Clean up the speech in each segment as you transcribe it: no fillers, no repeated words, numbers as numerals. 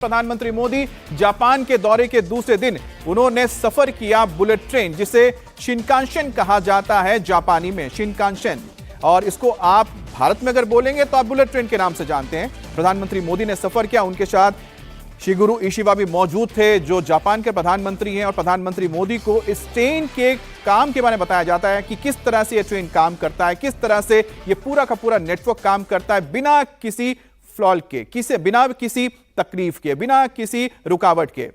प्रधानमंत्री मोदी जापान के दौरे के दूसरे दिन उन्होंने सफर किया बुलेट ट्रेन, जिसे शिनकानसेन कहा जाता है जापानी में, शिनकानसेन। और इसको आप भारत में अगर बोलेंगे तो आप बुलेट ट्रेन के नाम से जानते हैं। प्रधानमंत्री मोदी ने सफर किया, उनके साथ शिगुरु इशिबा भी मौजूद थे, जो जापान के प्रधानमंत्री हैं। और प्रधानमंत्री मोदी को इस ट्रेन के काम के बारे में बताया जाता है कि किस तरह से यह ट्रेन काम करता है, किस तरह से यह पूरा का पूरा नेटवर्क काम करता है, बिना किसी फ्लॉल के, बिना किसी तकलीफ के, बिना किसी रुकावट के।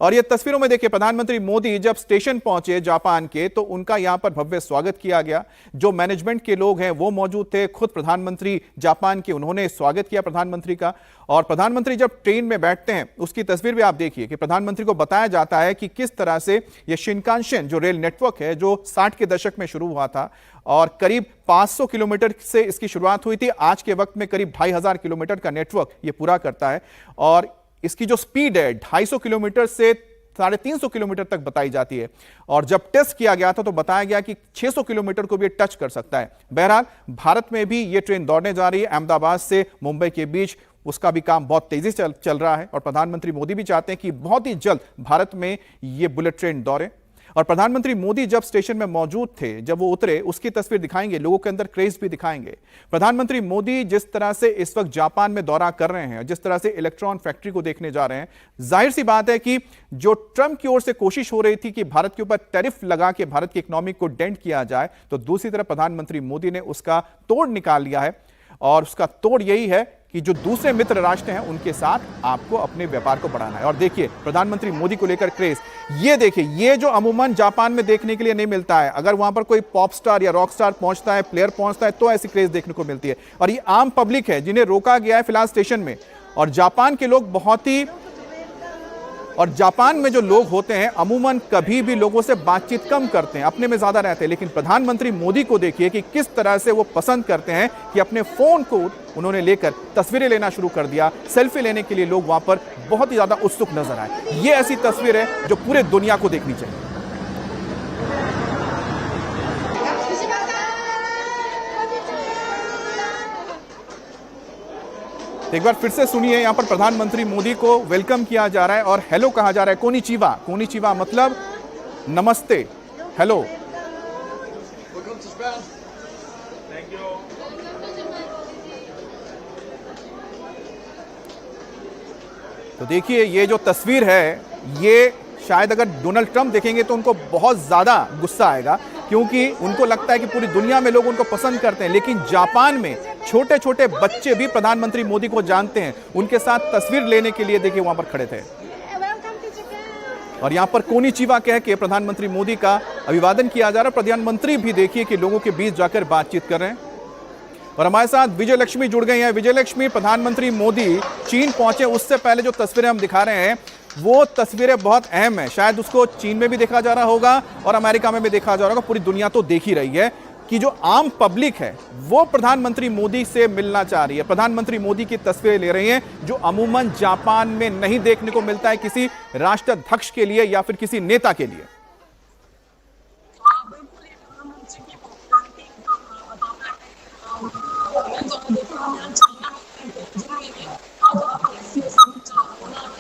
और ये तस्वीरों में देखिए, प्रधानमंत्री मोदी जब स्टेशन पहुंचे जापान के, तो उनका यहां पर भव्य स्वागत किया गया। जो मैनेजमेंट के लोग हैं वो मौजूद थे, खुद प्रधानमंत्री जापान के, उन्होंने स्वागत किया प्रधानमंत्री का। और प्रधानमंत्री जब ट्रेन में बैठते हैं, उसकी तस्वीर भी आप देखिए कि प्रधानमंत्री को बताया जाता है कि किस तरह से यह शिनकानसेन जो रेल नेटवर्क है, जो 60 के दशक में शुरू हुआ था और करीब 500 किलोमीटर से इसकी शुरुआत हुई थी, आज के वक्त में करीब 2500 किलोमीटर का नेटवर्क ये पूरा करता है। और इसकी जो स्पीड है 250 किलोमीटर से 350 किलोमीटर तक बताई जाती है। और जब टेस्ट किया गया था तो बताया गया कि 600 किलोमीटर को भी टच कर सकता है। बहरहाल भारत में भी ये ट्रेन दौड़ने जा रही है, अहमदाबाद से मुंबई के बीच। उसका भी काम बहुत तेजी से चल रहा है और प्रधानमंत्री मोदी भी चाहते हैं कि बहुत ही जल्द भारत में ये बुलेट ट्रेन दौड़े। और प्रधानमंत्री मोदी जब स्टेशन में मौजूद थे, जब वो उतरे, उसकी तस्वीर दिखाएंगे, लोगों के अंदर क्रेज भी दिखाएंगे। प्रधानमंत्री मोदी जिस तरह से इस वक्त जापान में दौरा कर रहे हैं, जिस तरह से इलेक्ट्रॉन फैक्ट्री को देखने जा रहे हैं, जाहिर सी बात है कि जो ट्रंप की ओर से कोशिश हो रही थी कि भारत के ऊपर टैरिफ लगा के भारत की इकोनॉमी को डेंट किया जाए, तो दूसरी तरफ प्रधानमंत्री मोदी ने उसका तोड़ निकाल लिया है। और उसका तोड़ यही है कि जो दूसरे मित्र राष्ट्र हैं उनके साथ आपको अपने व्यापार को बढ़ाना है। और देखिए प्रधानमंत्री मोदी को लेकर क्रेज, ये देखिए, ये जो अमूमन जापान में देखने के लिए नहीं मिलता है। अगर वहां पर कोई पॉप स्टार या रॉक स्टार पहुंचता है, प्लेयर पहुंचता है, तो ऐसी क्रेज देखने को मिलती है। और ये आम पब्लिक है जिन्हें रोका गया है फिलहाल स्टेशन में। और जापान के लोग जापान में जो लोग होते हैं अमूमन कभी भी लोगों से बातचीत कम करते हैं, अपने में ज्यादा रहते हैं। लेकिन प्रधानमंत्री मोदी को देखिए कि किस तरह से वो पसंद करते हैं कि अपने फोन को उन्होंने लेकर तस्वीरें लेना शुरू कर दिया। सेल्फी लेने के लिए लोग वहां पर बहुत ही ज्यादा उत्सुक नजर आए। ये ऐसी तस्वीर है जो पूरे दुनिया को देखनी चाहिए। एक बार फिर से सुनिए, यहां पर प्रधानमंत्री मोदी को वेलकम किया जा रहा है और हेलो कहा जा रहा है। कोनिचिवा, कोनिचिवा मतलब नमस्ते, हेलो। तो देखिए ये जो तस्वीर है, ये शायद अगर डोनाल्ड ट्रंप देखेंगे तो उनको बहुत ज्यादा गुस्सा आएगा, क्योंकि उनको लगता है कि पूरी दुनिया में लोग उनको पसंद करते हैं। लेकिन जापान में छोटे छोटे बच्चे भी प्रधानमंत्री मोदी को जानते हैं, उनके साथ तस्वीर लेने के लिए देखिए वहां पर खड़े थे। और यहां पर कोनिचिवा कह के प्रधानमंत्री मोदी का अभिवादन किया जा रहा है। प्रधानमंत्री भी देखिए कि लोगों के बीच जाकर बातचीत कर रहे हैं। और हमारे साथ विजय लक्ष्मी जुड़ गई हैं। विजय लक्ष्मी, प्रधानमंत्री मोदी चीन पहुंचे उससे पहले जो तस्वीरें हम दिखा रहे हैं, वो तस्वीरें बहुत अहम है। शायद उसको चीन में भी देखा जा रहा होगा और अमेरिका में भी देखा जा रहा होगा, पूरी दुनिया तो देख ही रही है कि जो आम पब्लिक है वो प्रधानमंत्री मोदी से मिलना चाह रही है, प्रधानमंत्री मोदी की तस्वीरें ले रही हैं, जो अमूमन जापान में नहीं देखने को मिलता है किसी राष्ट्राध्यक्ष के लिए या फिर किसी नेता के लिए।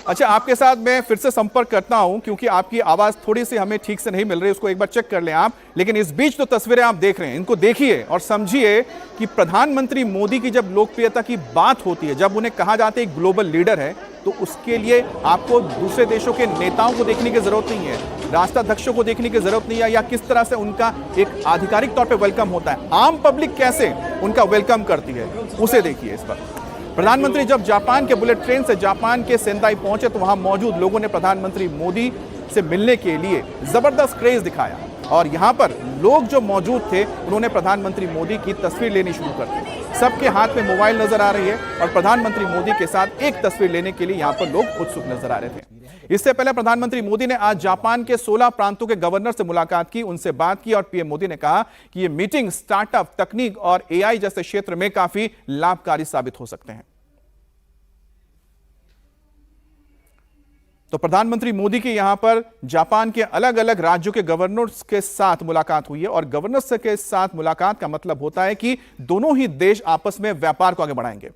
अच्छा, आपके साथ मैं फिर से संपर्क करता हूं क्योंकि आपकी आवाज थोड़ी सी हमें ठीक से नहीं मिल रही, उसको एक बार चेक कर लें आप। लेकिन इस बीच तो तस्वीरें आप देख रहे हैं, इनको देखिए और समझिए कि प्रधानमंत्री मोदी की जब लोकप्रियता की बात होती है, जब उन्हें कहा जाता है ग्लोबल लीडर है, तो उसके लिए आपको दूसरे देशों के नेताओं को देखने की जरूरत नहीं है, राष्ट्राध्यक्षों को देखने की जरूरत नहीं है, या किस तरह से उनका एक आधिकारिक तौर पर वेलकम होता है। आम पब्लिक कैसे उनका वेलकम करती है उसे देखिए। इस पर प्रधानमंत्री जब जापान के बुलेट ट्रेन से जापान के सेंदाई पहुंचे तो वहां मौजूद लोगों ने प्रधानमंत्री मोदी से मिलने के लिए जबरदस्त क्रेज दिखाया। और यहां पर लोग जो मौजूद थे उन्होंने प्रधानमंत्री मोदी की तस्वीर लेनी शुरू कर दी। सबके हाथ में मोबाइल नजर आ रही है और प्रधानमंत्री मोदी के साथ एक तस्वीर लेने के लिए यहां पर लोग उत्सुक नजर आ रहे थे। इससे पहले प्रधानमंत्री मोदी ने आज जापान के 16 प्रांतों के गवर्नर से मुलाकात की, उनसे बात की। और पीएम मोदी ने कहा कि यह मीटिंग स्टार्टअप, तकनीक और एआई जैसे क्षेत्र में काफी लाभकारी साबित हो सकते हैं। तो प्रधानमंत्री मोदी की यहां पर जापान के अलग अलग राज्यों के गवर्नर्स के साथ मुलाकात हुई है। और गवर्नर्स के साथ मुलाकात का मतलब होता है कि दोनों ही देश आपस में व्यापार को आगे बढ़ाएंगे।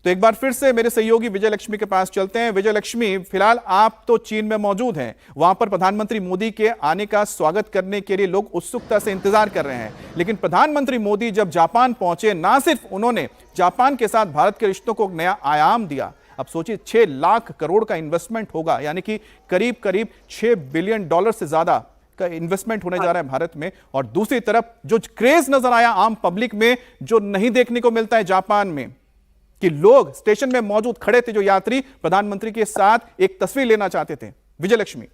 तो एक बार फिर से मेरे सहयोगी विजय लक्ष्मी के पास चलते हैं। विजय लक्ष्मी, फिलहाल आप तो चीन में मौजूद हैं, वहां पर प्रधानमंत्री मोदी के आने का स्वागत करने के लिए लोग उत्सुकता से इंतजार कर रहे हैं, लेकिन प्रधानमंत्री मोदी जब जापान पहुंचे, ना सिर्फ उन्होंने जापान के साथ भारत के रिश्तों को नया आयाम दिया। अब सोचिए 6 लाख करोड़ का इन्वेस्टमेंट होगा, यानी कि करीब करीब $6 बिलियन से ज्यादा का इन्वेस्टमेंट होने जा रहा है भारत में। और दूसरी तरफ जो क्रेज नजर आया आम पब्लिक में, जो नहीं देखने को मिलता है जापान में, कि लोग स्टेशन में मौजूद खड़े थे, जो यात्री प्रधानमंत्री के साथ एक तस्वीर लेना चाहते थे। विजय लक्ष्मी।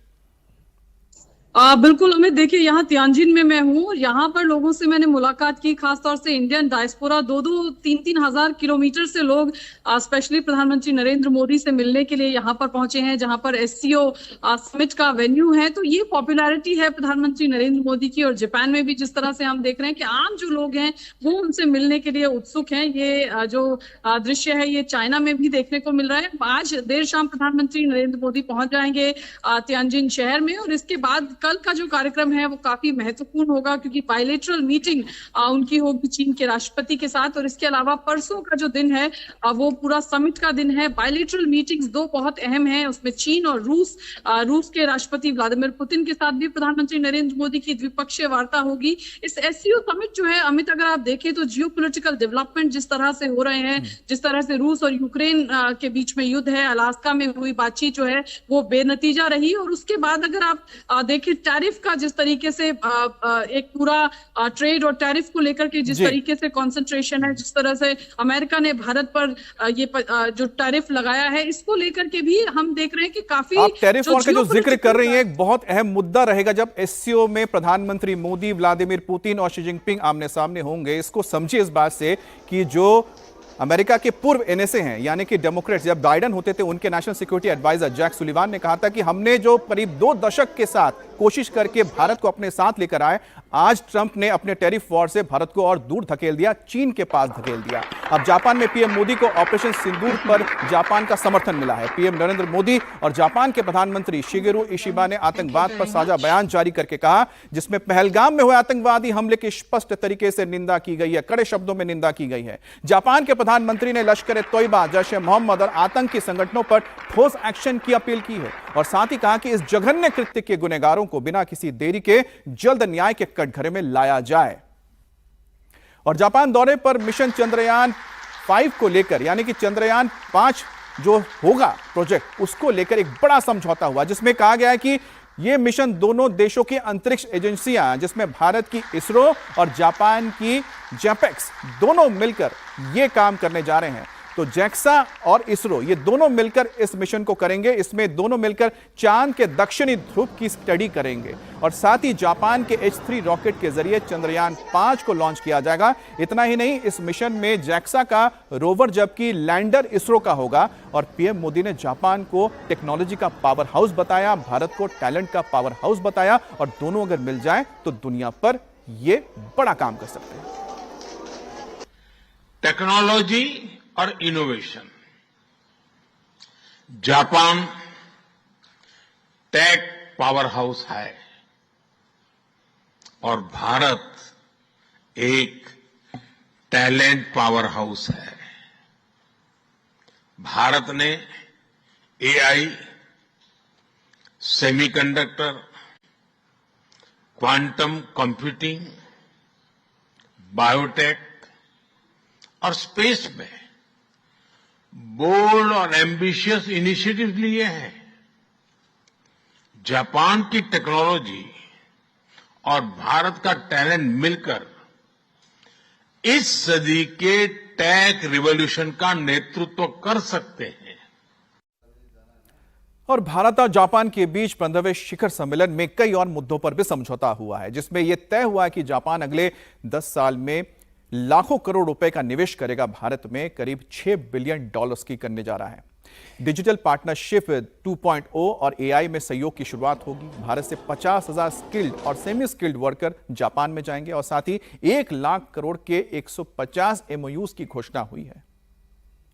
बिल्कुल अमित, देखिए यहाँ तियानजिन में मैं हूँ और यहाँ पर लोगों से मैंने मुलाकात की, खासतौर से इंडियन डायस्पोरा। 2-3 हजार किलोमीटर से लोग स्पेशली प्रधानमंत्री नरेंद्र मोदी से मिलने के लिए यहाँ पर पहुंचे हैं, जहाँ पर एससीओ समिट का वेन्यू है। तो ये पॉपुलैरिटी है प्रधानमंत्री नरेंद्र मोदी की। और जापान में भी जिस तरह से हम देख रहे हैं कि आम जो लोग हैं वो उनसे मिलने के लिए उत्सुक हैं। ये जो दृश्य है ये चाइना में भी देखने को मिल रहा है। आज देर शाम प्रधानमंत्री नरेंद्र मोदी पहुंच जाएंगे तियानजिन शहर में, और इसके बाद कल का जो कार्यक्रम है वो काफी महत्वपूर्ण होगा, क्योंकि बायलैटरल मीटिंग उनकी होगी चीन के राष्ट्रपति के साथ। और इसके अलावा परसों का जो दिन है वो पूरा समिट का दिन है। बायलैटरल मीटिंग्स 2 बहुत अहम हैं, उसमें चीन और रूस के राष्ट्रपति व्लादिमीर पुतिन के साथ भी प्रधानमंत्री नरेंद्र मोदी की द्विपक्षीय वार्ता होगी। इस एससीओ समिट जो है अमित, अगर आप देखें तो जियोपॉलिटिकल डेवलपमेंट जिस तरह से हो रहे हैं, जिस तरह से रूस और यूक्रेन के बीच में युद्ध है, अलास्का में हुई बातचीत जो है वो बेनतीजा रही। और उसके बाद अगर आप देखें टैरिफ का जिस तरीके से एक पूरा ट्रेड और टैरिफ को लेकर के जिस तरीके से कंसंट्रेशन है, जिस तरह से अमेरिका ने भारत पर ये जो टैरिफ लगाया है, इसको लेकर के भी हम देख रहे हैं कि काफी आप टैरिफ वॉर का जो जिक्र कर रही हैं, एक बहुत अहम मुद्दा रहेगा जब एससीओ में प्रधानमंत्री मोदी, व्लादिमीर पुतिन और शी जिनपिंग आमने सामने होंगे। इसको समझिए इस बात से कि जो अमेरिका के पूर्व एनएसए हैं, यानी कि डेमोक्रेट्स, जब बाइडेन होते थे उनके national security adviser Jack Sullivan ने कहा था कि हमने जो करीब 2 दशक के साथ कोशिश करके भारत को अपने साथ लेकर आए, आज ट्रंप ने अपने टैरिफ वॉर से भारत को और दूर धकेल दिया, चीन के पास धकेल दिया। अब जापान में पीएम मोदी को ऑपरेशन सिंदूर पर जापान का समर्थन मिला है। पीएम नरेंद्र मोदी और जापान के प्रधानमंत्री शिगेरू इशिबा ने आतंकवाद पर साझा बयान जारी करके कहा, जिसमें पहलगाम में हुए आतंकवादी हमले की स्पष्ट तरीके से निंदा की गई है, कड़े शब्दों में निंदा की गई है। जापान के प्रधानमंत्री ने लश्कर-ए-तोयबा, जैश-ए-मोहम्मद और आतंकी संगठनों पर ठोस एक्शन की अपील की है, और साथ ही कहा कि इस जघन्य कृत्य के गुनहगारों को बिना किसी देरी के जल्द न्याय के कटघरे में लाया जाए। और जापान दौरे पर मिशन चंद्रयान 5 को लेकर, यानी कि चंद्रयान 5 जो होगा प्रोजेक्ट, उसको लेकर एक बड़ा समझौता हुआ, जिसमें कहा गया है कि यह मिशन दोनों देशों की अंतरिक्ष एजेंसियां, जिसमें भारत की इसरो और जापान की जैपेक्स, दोनों मिलकर यह काम करने जा रहे हैं। तो जैक्सा और इसरो ये दोनों मिलकर इस मिशन को करेंगे। इसमें दोनों मिलकर चांद के दक्षिणी ध्रुव की स्टडी करेंगे, और साथ ही जापान के H3 रॉकेट के जरिए चंद्रयान 5 को लॉन्च किया जाएगा। इतना ही नहीं, इस मिशन में जैक्सा का रोवर जबकि लैंडर इसरो का होगा। और पीएम मोदी ने जापान को टेक्नोलॉजी का पावर हाउस बताया, भारत को टैलेंट का पावर हाउस बताया, और दोनों अगर मिल जाए तो दुनिया पर ये बड़ा काम कर सकते हैं। टेक्नोलॉजी और innovation, Japan tech powerhouse है और भारत एक टैलेंट पावर हाउस है। भारत ने AI, semiconductor, quantum computing, biotech और स्पेस में बोल्ड और एम्बिशियस इनिशिएटिव लिए हैं। जापान की टेक्नोलॉजी और भारत का टैलेंट मिलकर इस सदी के टेक रिवॉल्यूशन का नेतृत्व कर सकते हैं। और भारत और जापान के बीच 15वें शिखर सम्मेलन में कई और मुद्दों पर भी समझौता हुआ है, जिसमें यह तय हुआ है कि जापान अगले 10 साल में लाखों करोड़ रुपए का निवेश करेगा, भारत में करीब $6 बिलियन की करने जा रहा है। डिजिटल पार्टनरशिप 2.0 और एआई में सहयोग की शुरुआत होगी। भारत से 50,000 स्किल्ड और सेमी स्किल्ड वर्कर जापान में जाएंगे, और साथ ही 1 लाख करोड़ के 150 MOUs की घोषणा हुई है।